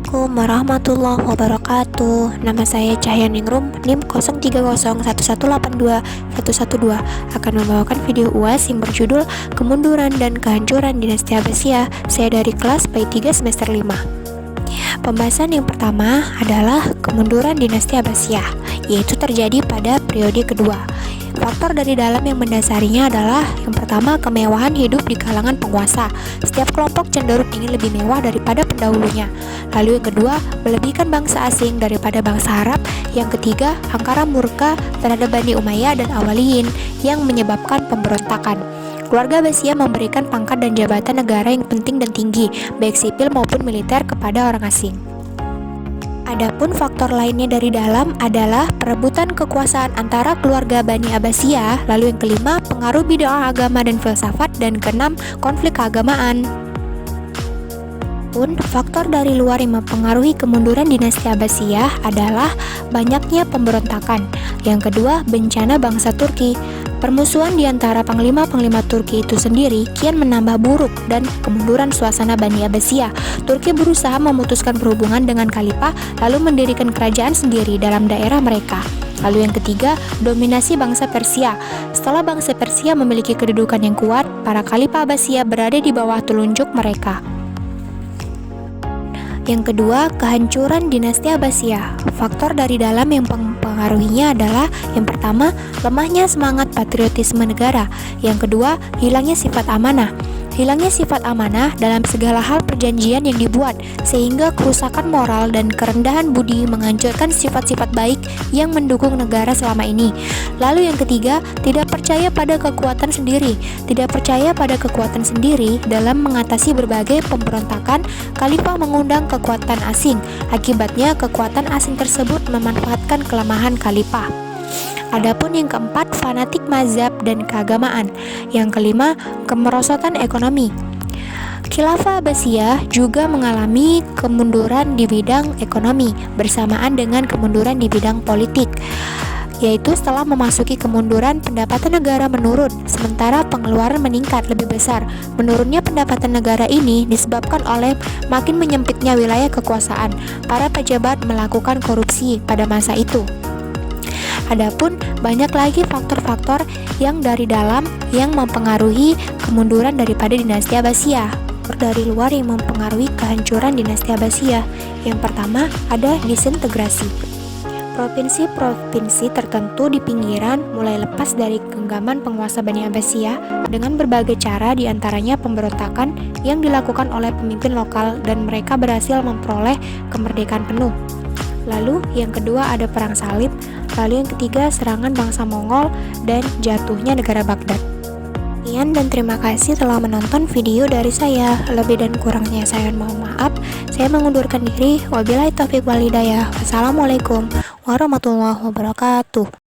Assalamualaikum warahmatullahi wabarakatuh. Nama saya Cahya Ningrum, NIM 0301182112, akan membawakan video UAS yang berjudul Kemunduran dan Kehancuran Dinasti Abbasiyah. Saya dari kelas PAI 3 semester 5. Pembahasan yang pertama adalah kemunduran dinasti Abbasiyah, yaitu terjadi pada periode kedua. Faktor dari dalam yang mendasarinya adalah yang pertama, kemewahan hidup di kalangan penguasa. Setiap kelompok cenderung ingin lebih mewah daripada pendahulunya. Lalu yang kedua, melebihkan bangsa asing daripada bangsa Arab. Yang ketiga, angkara murka terhadap Bani Umayyah dan Awaliyin yang menyebabkan pemberontakan. Keluarga Abbasiyah memberikan pangkat dan jabatan negara yang penting dan tinggi, baik sipil maupun militer, kepada orang asing. Adapun faktor lainnya dari dalam adalah perebutan kekuasaan antara keluarga Bani Abbasiyah. Lalu yang kelima, pengaruh bid'ah agama dan filsafat. Dan keenam, konflik keagamaan. Faktor dari luar yang mempengaruhi kemunduran dinasti Abbasiyah adalah banyaknya pemberontakan. Yang kedua, bencana bangsa Turki. Permusuhan di antara panglima-panglima Turki itu sendiri kian menambah buruk dan kemunduran suasana Bani Abbasiyah. Turki berusaha memutuskan perhubungan dengan khalifah, lalu mendirikan kerajaan sendiri dalam daerah mereka. Lalu yang ketiga, dominasi bangsa Persia. Setelah bangsa Persia memiliki kedudukan yang kuat, para khalifah Abbasiyah berada di bawah telunjuk mereka. Yang kedua, kehancuran dinasti Abbasiyah. Faktor dari dalam yang mempengaruhinya adalah yang pertama, lemahnya semangat patriotisme negara. Yang kedua, hilangnya sifat amanah. Hilangnya sifat amanah dalam segala hal perjanjian yang dibuat, sehingga kerusakan moral dan kerendahan budi menghancurkan sifat-sifat baik yang mendukung negara selama ini. Lalu yang ketiga, tidak percaya pada kekuatan sendiri. Tidak percaya pada kekuatan sendiri dalam mengatasi berbagai pemberontakan, khalifah mengundang kekuatan asing. Akibatnya, kekuatan asing tersebut memanfaatkan kelemahan khalifah. Adapun yang keempat, fanatik mazhab dan keagamaan. Yang kelima, kemerosotan ekonomi. Khilafah Abbasiyah juga mengalami kemunduran di bidang ekonomi bersamaan dengan kemunduran di bidang politik, yaitu setelah memasuki kemunduran, pendapatan negara menurun, sementara pengeluaran meningkat lebih besar. Menurunnya pendapatan negara ini disebabkan oleh makin menyempitnya wilayah kekuasaan. Para pejabat melakukan korupsi pada masa itu. Adapun banyak lagi faktor-faktor yang dari dalam yang mempengaruhi kemunduran daripada dinasti Abbasiyah. Dari luar yang mempengaruhi kehancuran dinasti Abbasiyah. Yang pertama, ada disintegrasi. Provinsi-provinsi tertentu di pinggiran mulai lepas dari genggaman penguasa Bani Abbasiyah dengan berbagai cara, diantaranya pemberontakan yang dilakukan oleh pemimpin lokal, dan mereka berhasil memperoleh kemerdekaan penuh. Lalu yang kedua ada perang salib. Lalu yang ketiga, serangan bangsa Mongol dan jatuhnya negara Baghdad. Sekian dan terima kasih telah menonton video dari saya. Lebih dan kurangnya saya mohon maaf. Saya mengundurkan diri. Wabillahi taufiq wal hidayah. Wassalamualaikum warahmatullahi wabarakatuh.